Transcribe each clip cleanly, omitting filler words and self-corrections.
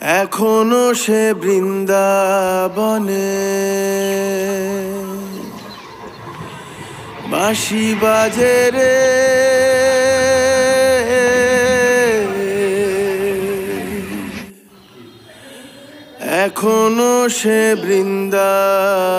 এখনো সে বৃন্দাবনে বাঁশি বাজে রে, এখনো সে বৃন্দাবনে।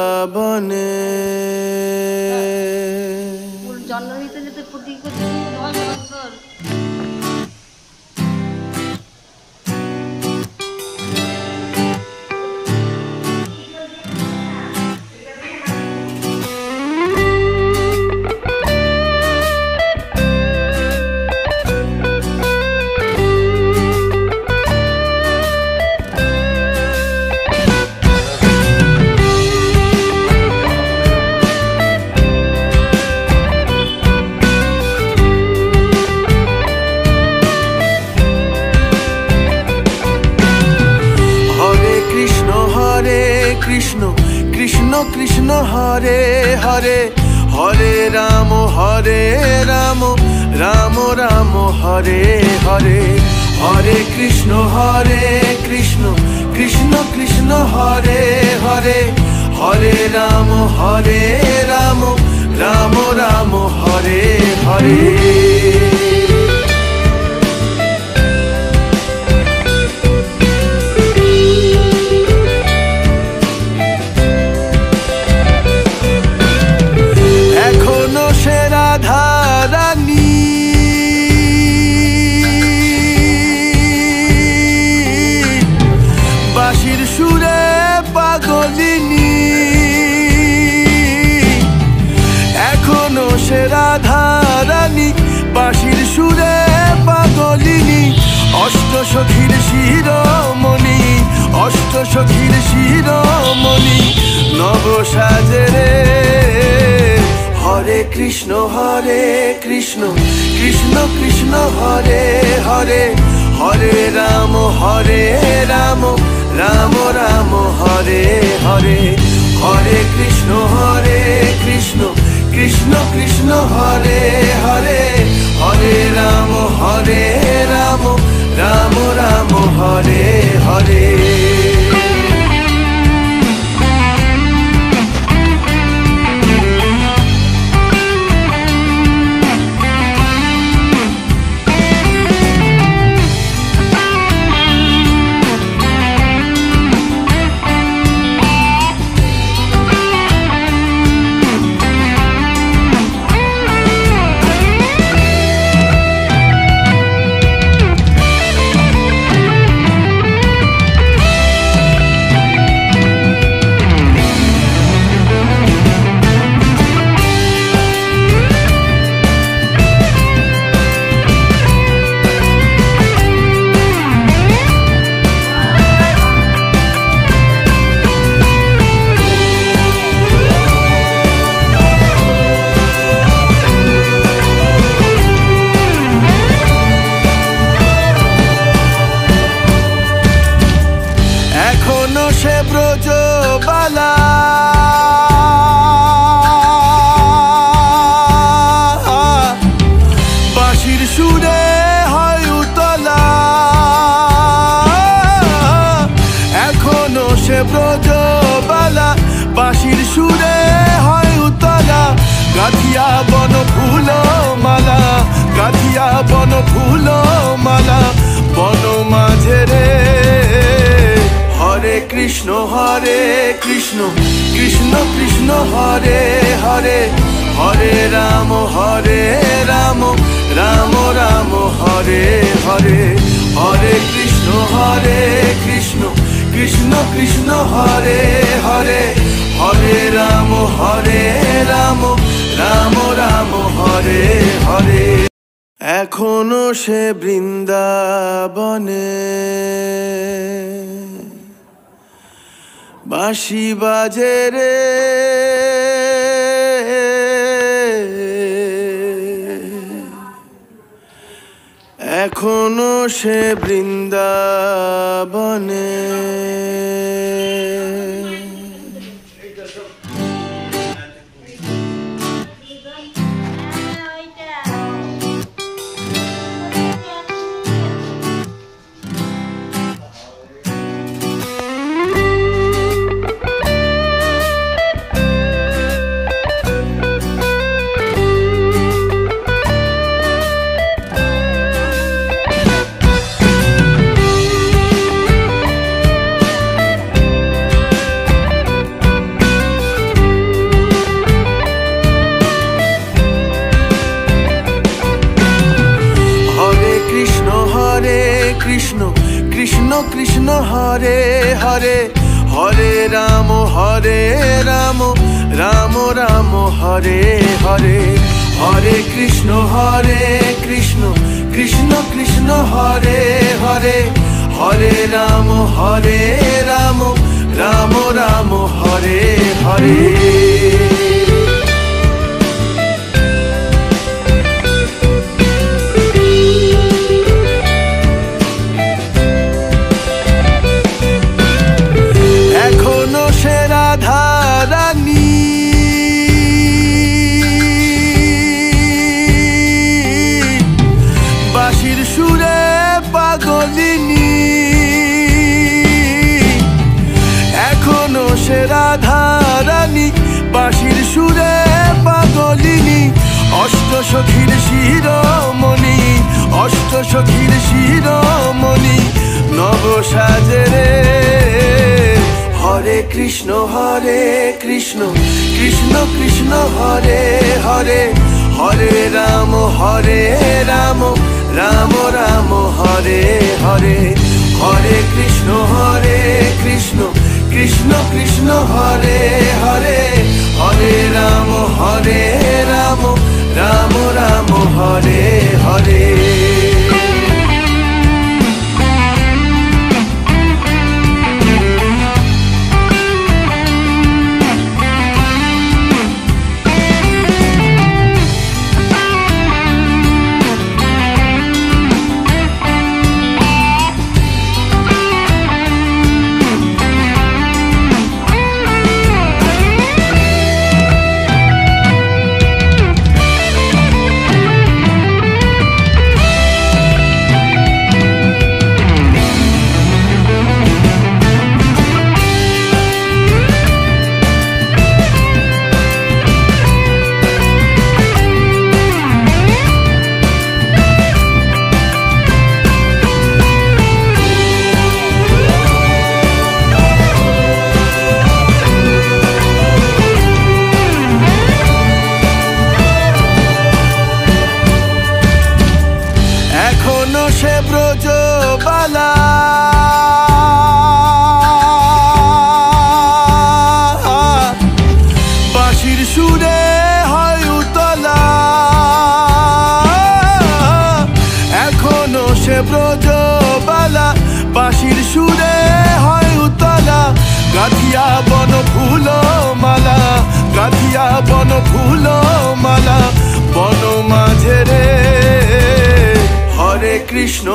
কৃষ্ণ কৃষ্ণ কৃষ্ণ হরে হরে, হরে রাম রাম রাম হরে হরে। হরে কৃষ্ণ কৃষ্ণ কৃষ্ণ হরে হরে, হরে রাম রাম রাম হরে হরে। বাঁশির সুরে পাগলিনী, এখনো সে রাধারানী, বাঁশির সুরে পাগলিনী। অষ্টসখীর শিরোমণি, অষ্টসখীর শিরোমণি, নব সাজে রে। হরে কৃষ্ণ কৃষ্ণ কৃষ্ণ হরে হরে, হরে রাম রাম রাম হরে হরে। হরে কৃষ্ণ কৃষ্ণ কৃষ্ণ হরে হরে, হরে রাম রাম রাম হরে হরে। এখনো সে ব্রজবালা, বাঁশির সুরে হয় উতলা। এখনো সে ব্রজবালা, বাঁশির সুরে হয় উতলা। গাথিয়া বন ফুল মালা, গাথিয়া বন ফুল মালা, বন মাঝে রে। হরে কৃষ্ণ কৃষ্ণ কৃষ্ণ হরে হরে, হরে রাম রাম রাম হরে হরে। হরে কৃষ্ণ কৃষ্ণ কৃষ্ণ হরে হরে, হরে রাম রাম রাম হরে হরে। এখনো সে বৃন্দাবনে বাঁশি বাজে রে, এখনো সে বৃন্দাবনে। কৃষ্ণ হরে হরে, হরে রাম রাম রাম হরে হরে। হরে কৃষ্ণ কৃষ্ণ কৃষ্ণ হরে হরে, হরে রাম রাম রাম হরে হরে। এখনো সে রাধা রানী, বাঁশির সুরে পাগলিনী। এখনো সে রাধা রানী, বাঁশির সুরে পাগলিনী। অষ্ট সখীর শিরোমণি, অষ্ট সখীর শিরোমণি, নব সাজে রে। হরে কৃষ্ণ কৃষ্ণ কৃষ্ণ হরে হরে, হরে রাম রাম রাম হরে হরে। হরে কৃষ্ণ কৃষ্ণ কৃষ্ণ হরে হরে, হরে রাম রাম রাম হরে হরে। এখনো সে ব্রজবালা, বাঁশির সুরে হয় উতলা। এখনো সে ব্রজবালা, বাঁশির সুরে হয় উতলা। গাঁথিয়া বন ফুল মালা, গাঁথিয়া বন ফুল মালা, বন মাঝে রে। হরে কৃষ্ণ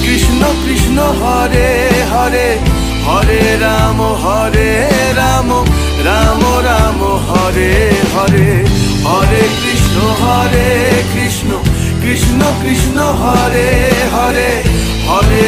কৃষ্ণ কৃষ্ণ হরে হরে, হরে রাম রাম রাম হরে হরে। হরে কৃষ্ণ কৃষ্ণ কৃষ্ণ হরে হরে, হরে